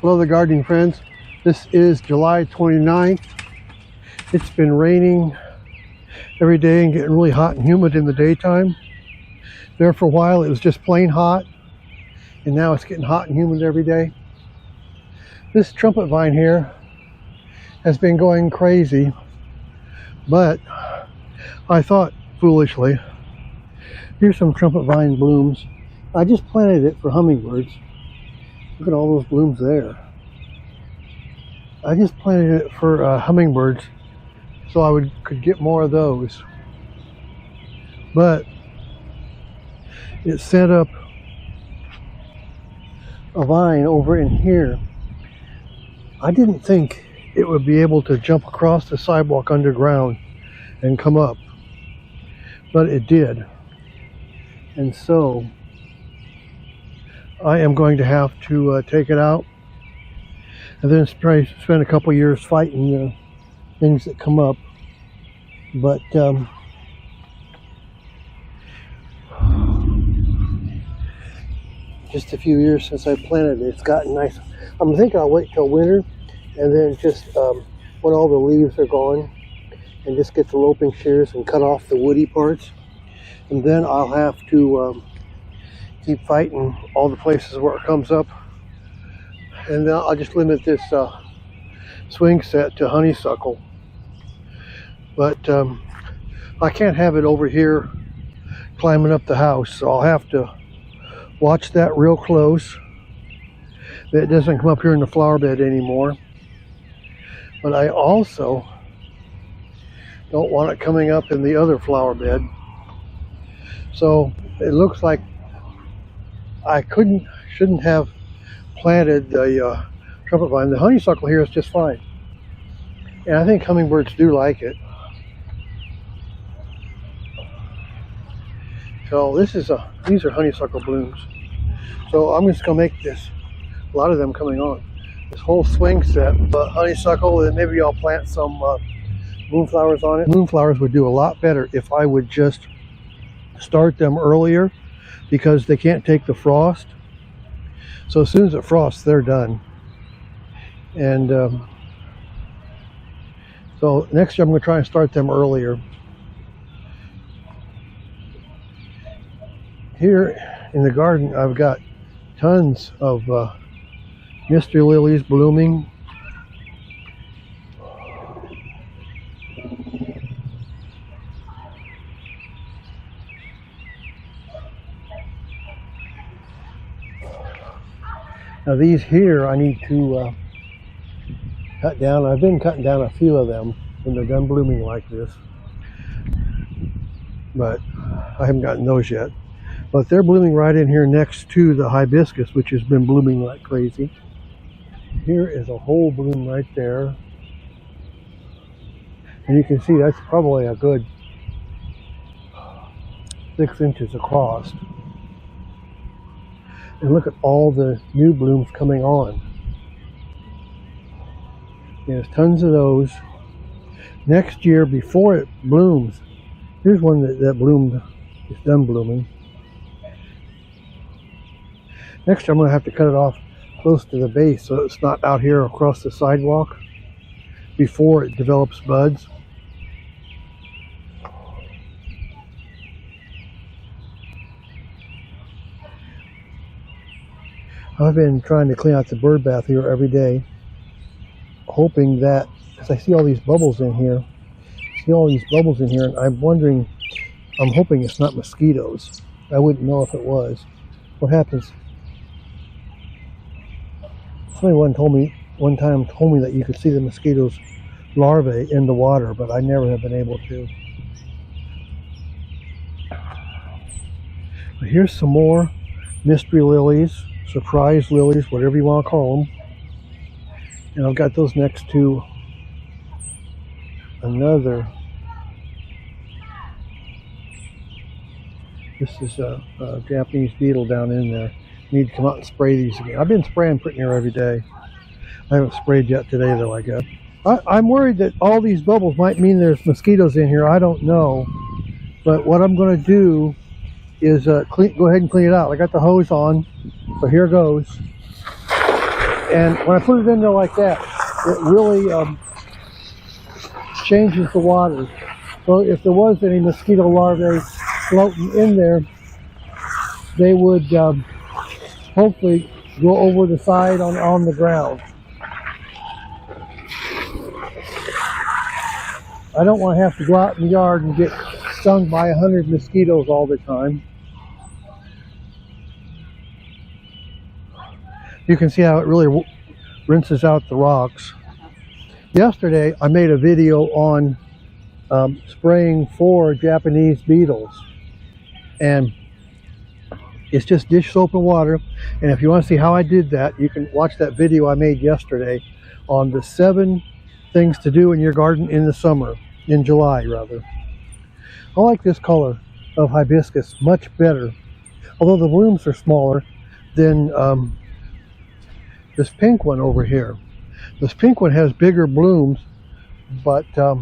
Hello, the gardening friends. This is July 29th. It's been raining every day and getting really hot and humid in the daytime. There for a while it was just plain hot, and now it's getting hot and humid every day. This trumpet vine here has been going crazy, but I thought foolishly, here's some trumpet vine blooms. I just planted it for hummingbirds. Look at all those blooms there. I just planted it for hummingbirds so I could get more of those. But it set up a vine over in here. I didn't think it would be able to jump across the sidewalk underground and come up, but it did. And so I am going to have to take it out and then spend a couple years fighting things that come up. But just a few years since I planted it, it's gotten nice. I'm thinking I'll wait till winter and then just when all the leaves are gone, and just get the loping shears and cut off the woody parts, and then I'll have to keep fighting all the places where it comes up, and then I'll just limit this swing set to honeysuckle. But I can't have it over here climbing up the house, so I'll have to watch that real close that it doesn't come up here in the flower bed anymore. But I also don't want it coming up in the other flower bed. So it looks like I shouldn't have planted the trumpet vine. The honeysuckle here is just fine, and I think hummingbirds do like it. So these are honeysuckle blooms. So I'm just gonna make a lot of them coming on. This whole swing set, honeysuckle, and maybe I'll plant some moonflowers on it. Moonflowers would do a lot better if I would just start them earlier, because they can't take the frost. So as soon as it frosts, they're done. And so next year I'm going to try and start them earlier. Here in the garden I've got tons of mystery lilies blooming. Now these here I need to cut down. I've been cutting down a few of them when they're done blooming like this, but I haven't gotten those yet. But they're blooming right in here next to the hibiscus, which has been blooming like crazy. Here is a whole bloom right there, and you can see that's probably a good 6 inches across. And look at all the new blooms coming on. There's tons of those. Next year, before it blooms, here's one that bloomed, it's done blooming. Next year I'm going to have to cut it off close to the base so it's not out here across the sidewalk before it develops buds. I've been trying to clean out the bird bath here every day, hoping that, because I see all these bubbles in here, and I'm hoping it's not mosquitoes. I wouldn't know if it was. What happens? Somebody one time told me that you could see the mosquitoes' larvae in the water, but I never have been able to. But here's some more mystery lilies, surprise lilies, whatever you want to call them. And I've got those next to another. This is a Japanese beetle down in there. Need to come out and spray these again. I've been spraying pretty near every day. I haven't sprayed yet today though, I guess. I'm worried that all these bubbles might mean there's mosquitoes in here. I don't know. But what I'm going to do is go ahead and clean it out. I got the hose on, so here goes. And when I put it in there like that, it really changes the water. So if there was any mosquito larvae floating in there, they would hopefully go over the side on the ground. I don't want to have to go out in the yard and get stung by 100 mosquitoes all the time. You can see how it really rinses out the rocks. Yesterday I made a video on spraying for Japanese beetles, and it's just dish soap and water. And if you want to see how I did that, you can watch that video I made yesterday on the 7 things to do in your garden in the summer, in July rather. I like this color of hibiscus much better, although the blooms are smaller than this pink one over here. This pink one has bigger blooms, but I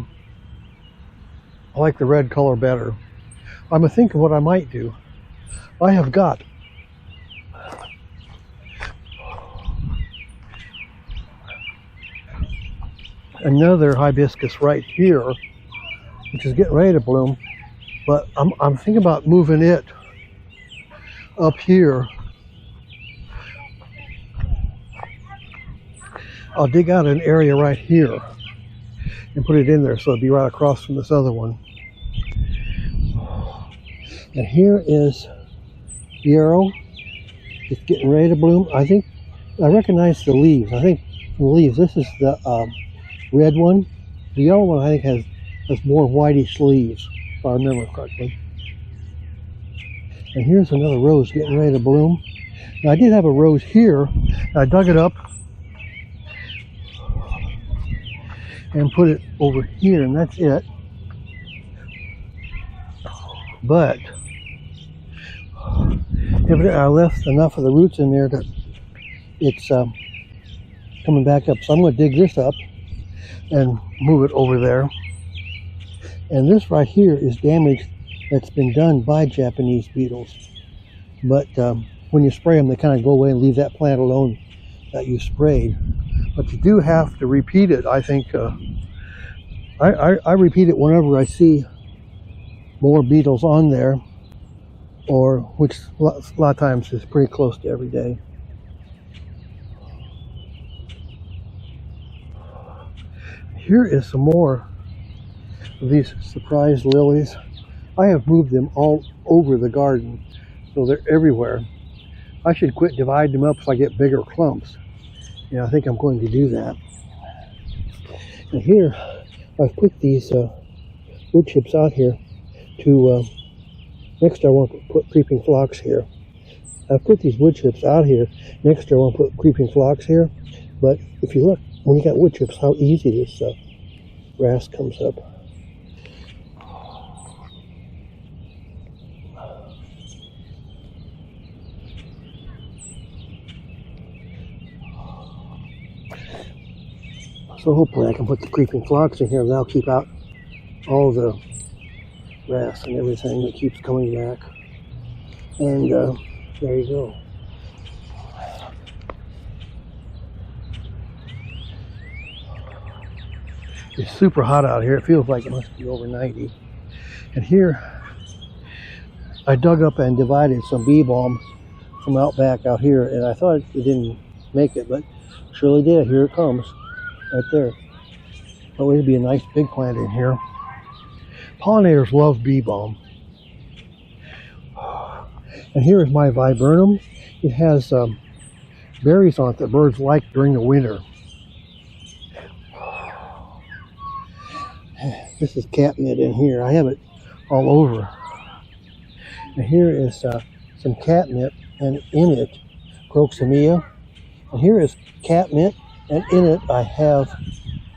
like the red color better. I'm thinking what I might do. I have got another hibiscus right here, which is getting ready to bloom, but I'm thinking about moving it up here. I'll dig out an area right here and put it in there so it'll be right across from this other one. And here is yarrow. It's getting ready to bloom. I recognize the leaves. I think the leaves. This is the red one. The yellow one I think has more whitish leaves, if I remember correctly. And here's another rose getting ready to bloom. Now, I did have a rose here. I dug it up and put it over here, and that's it. But evidently I left enough of the roots in there that it's coming back up. So I'm going to dig this up and move it over there. And this right here is damage that's been done by Japanese beetles. But when you spray them, they kind of go away and leave that plant alone that you sprayed. But you do have to repeat it. I think I repeat it whenever I see more beetles on there, or which a lot of times is pretty close to every day. Here is some more of these surprise lilies. I have moved them all over the garden, so they're everywhere. I should quit dividing them up so I get bigger clumps. Yeah, I think I'm going to do that. And here, I've put these wood chips out here to, next I want to put creeping phlox here. I've put these wood chips out here. Next I want to put creeping phlox here. But if you look, when you got wood chips, how easy this grass comes up. So hopefully I can put the creeping phlox in here, and that'll keep out all the grass and everything that keeps coming back. And there you go. It's super hot out here. It feels like it must be over 90. And here, I dug up and divided some bee balm from out back out here, and I thought it didn't make it, but it surely did. Here it comes. Right there. Oh, it'd be a nice big plant in here. Pollinators love bee balm. And here is my viburnum. It has berries on it that birds like during the winter. This is catnip in here. I have it all over. And here is some catnip, and in it, crocsamia. And here is catnip. And in it, I have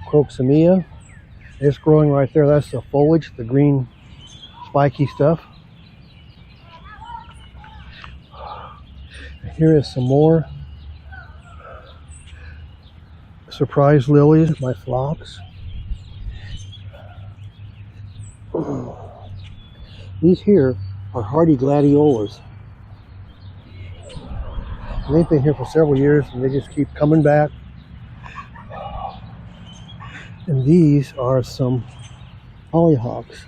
crocsamia. It's growing right there. That's the foliage, the green spiky stuff. Here is some more surprise lilies, my phlox. These here are hardy gladiolas. And they've been here for several years and they just keep coming back. And these are some hollyhocks.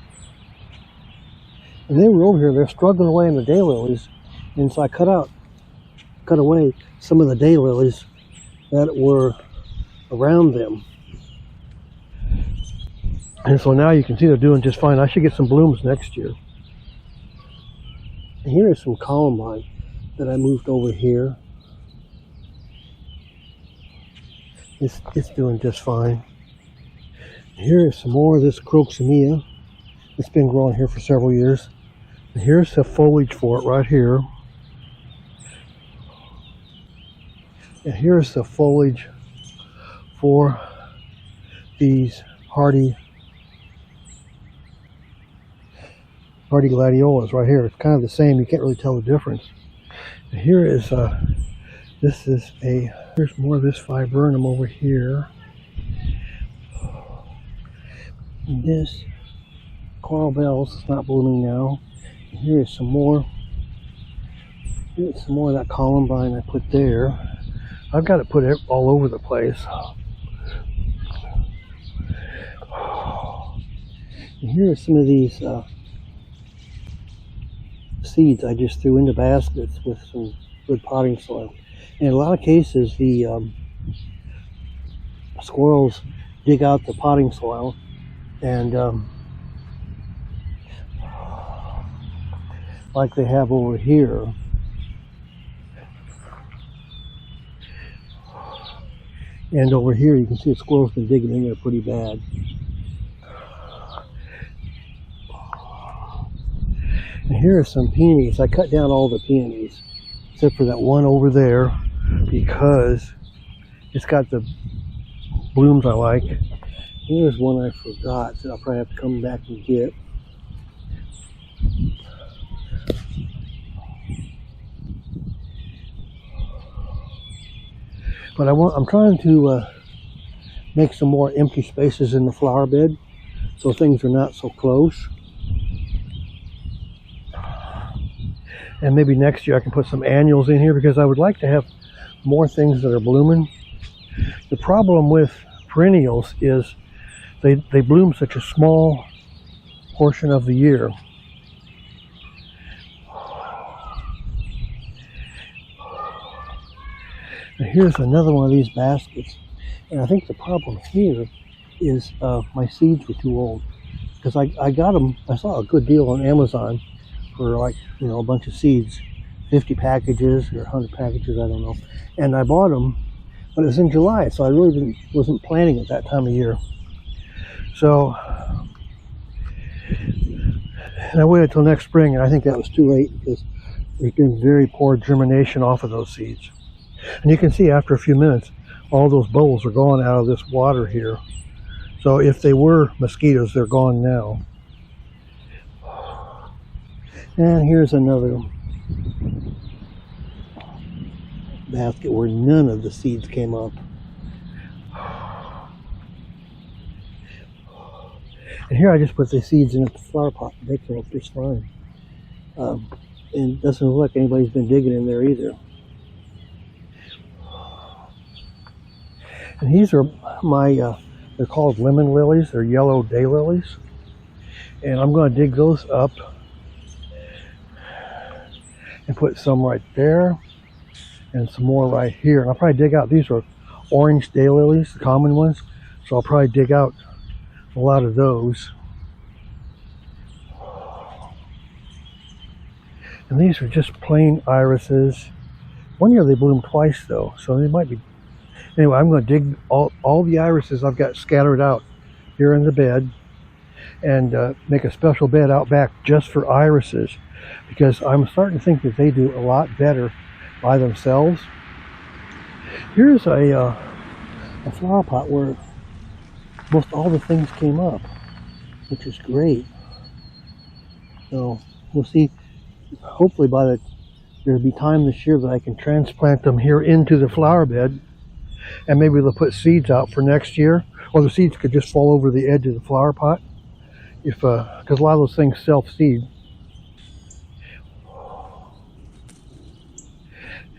And they were over here, they're struggling away in the daylilies. And so I cut away some of the daylilies that were around them. And so now you can see they're doing just fine. I should get some blooms next year. And here is some columbine that I moved over here. It's doing just fine. Here is some more of this crocsamia. It's been growing here for several years. And here's the foliage for it right here. And here's the foliage for these hardy gladiolas right here. It's kind of the same. You can't really tell the difference. And here is here's more of this viburnum over here. And this coral bells is not blooming now. And here is some more. Here's some more of that columbine I put there. I've got to put it all over the place. And here are some of these seeds I just threw into baskets with some good potting soil. And in a lot of cases, the squirrels dig out the potting soil and like they have over here. And over here you can see the squirrels been digging in there pretty bad. And here are some peonies. I cut down all the peonies except for that one over there because it's got the blooms I like. Here's one I forgot that I'll probably have to come back and get. But I'm trying to make some more empty spaces in the flower bed so things are not so close. And maybe next year I can put some annuals in here because I would like to have more things that are blooming. The problem with perennials is they bloom such a small portion of the year. And here's another one of these baskets. And I think the problem here is my seeds were too old. Because I got them, I saw a good deal on Amazon for like, you know, a bunch of seeds. 50 packages or 100 packages, I don't know. And I bought them, but it was in July, so I really wasn't planting at that time of year. So, and I waited till next spring, and I think that was too late because there's been very poor germination off of those seeds. And you can see after a few minutes, all those bubbles are gone out of this water here. So if they were mosquitoes, they're gone now. And here's another basket where none of the seeds came up. And here I just put the seeds in the flower pot. They came up just fine. And it doesn't look like anybody's been digging in there either. And these are my, they're called lemon lilies. They're yellow daylilies. And I'm going to dig those up and put some right there and some more right here. And I'll probably dig out, these are orange daylilies, the common ones. So I'll probably dig out a lot of those. And these are just plain irises. One year they bloomed twice though, so they might be. Anyway, I'm going to dig all the irises I've got scattered out here in the bed and make a special bed out back just for irises, because I'm starting to think that they do a lot better by themselves. Here's a flower pot where most all the things came up, which is great. So we'll see. Hopefully there'll be time this year that I can transplant them here into the flower bed, and maybe they'll put seeds out for next year, or the seeds could just fall over the edge of the flower pot, if because a lot of those things self-seed.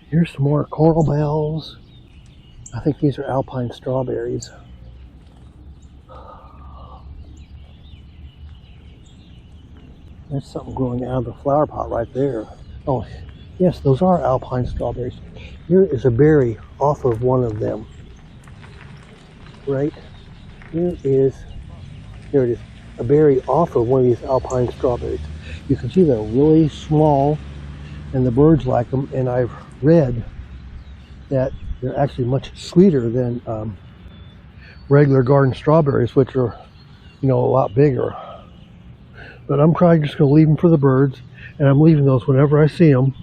Here's some more coral bells. I think these are alpine strawberries. There's something growing out of the flower pot right there. Oh, yes, those are alpine strawberries. Here is a berry off of one of them. Right here it is, a berry off of one of these alpine strawberries. You can see they're really small and the birds like them, and I've read that they're actually much sweeter than regular garden strawberries, which are, a lot bigger. But I'm probably just going to leave them for the birds, and I'm leaving those whenever I see them.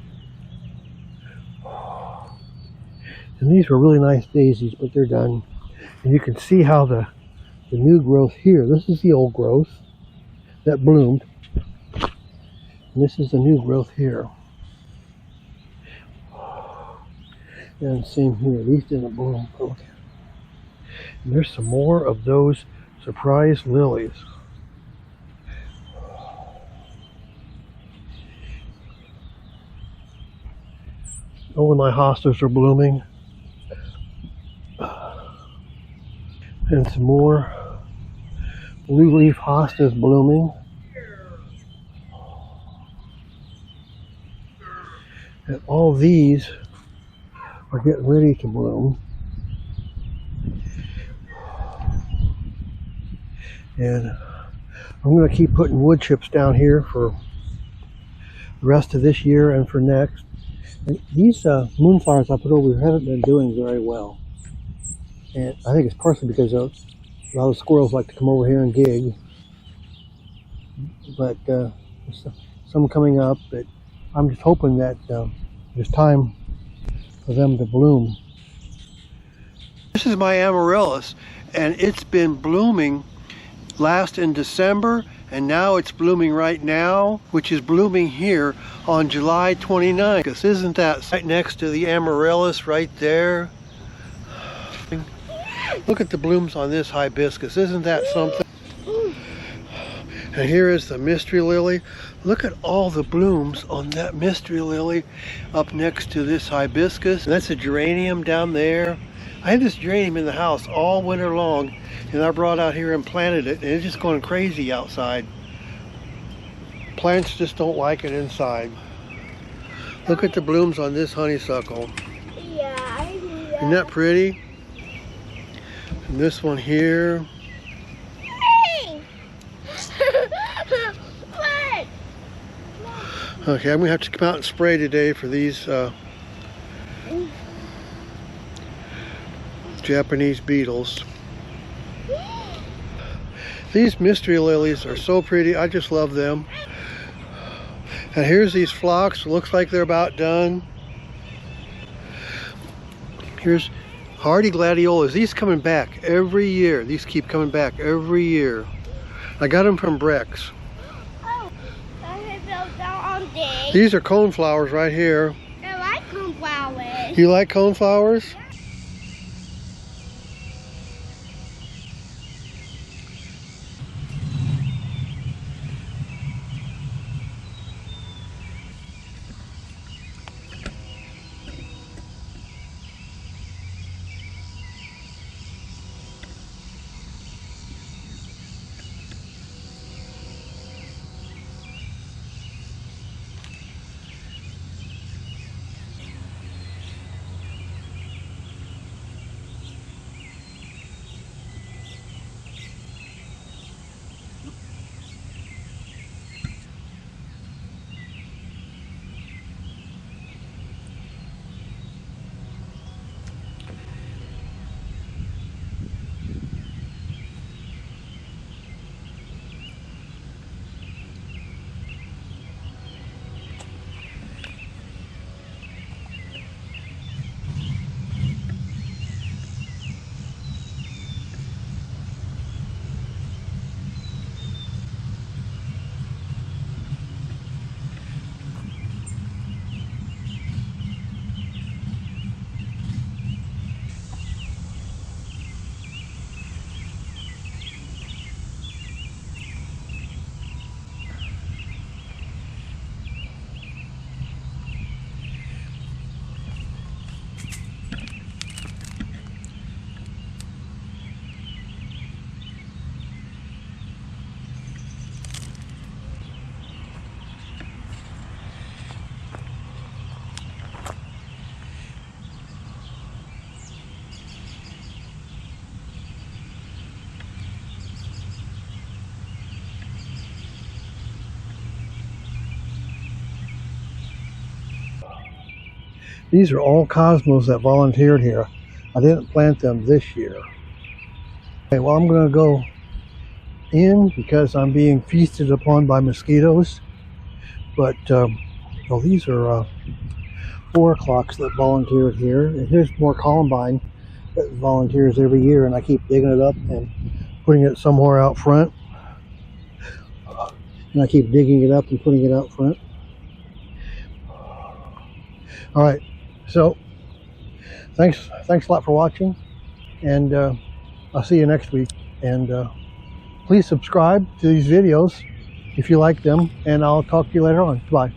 And these were really nice daisies, but they're done. And you can see how the new growth here, this is the old growth that bloomed, and this is the new growth here. And same here, these didn't bloom. Okay. And there's some more of those surprise lilies. Oh, and my hostas are blooming. And some more blue leaf hostas blooming. And all these are getting ready to bloom. And I'm going to keep putting wood chips down here for the rest of this year and for next. And these moonflowers I put over here haven't been doing very well. And I think it's partially because a lot of squirrels like to come over here and dig. But some coming up, but I'm just hoping that there's time for them to bloom. This is my amaryllis, and it's been blooming last in December, and now it's blooming right now, which is blooming here on July 29th. Because isn't that right next to the amaryllis right there? Look at the blooms on this hibiscus. Isn't that something? And here is the mystery lily. Look at all the blooms on that mystery lily up next to this hibiscus. And that's a geranium down there. I had this geranium in the house all winter long, and I brought out here and planted it, and it's just going crazy outside. Plants just don't like it inside. Look at the blooms on this honeysuckle. Yeah, isn't that pretty? And this one here. Okay, I'm gonna have to come out and spray today for these Japanese beetles. These mystery lilies are so pretty. I just love them. And here's these phlox. Looks like they're about done. Here's hardy gladiolas. These coming back every year. These keep coming back every year. I got them from Breck's. These are coneflowers right here. I like coneflowers. You like coneflowers? These are all cosmos that volunteered here. I didn't plant them this year. Okay, well, I'm going to go in because I'm being feasted upon by mosquitoes. But well, these are 4 o'clocks that volunteered here. And here's more columbine that volunteers every year, and I keep digging it up and putting it somewhere out front. And I keep digging it up and putting it out front. All right, so thanks a lot for watching, and I'll see you next week. And please subscribe to these videos if you like them, and I'll talk to you later on. Bye.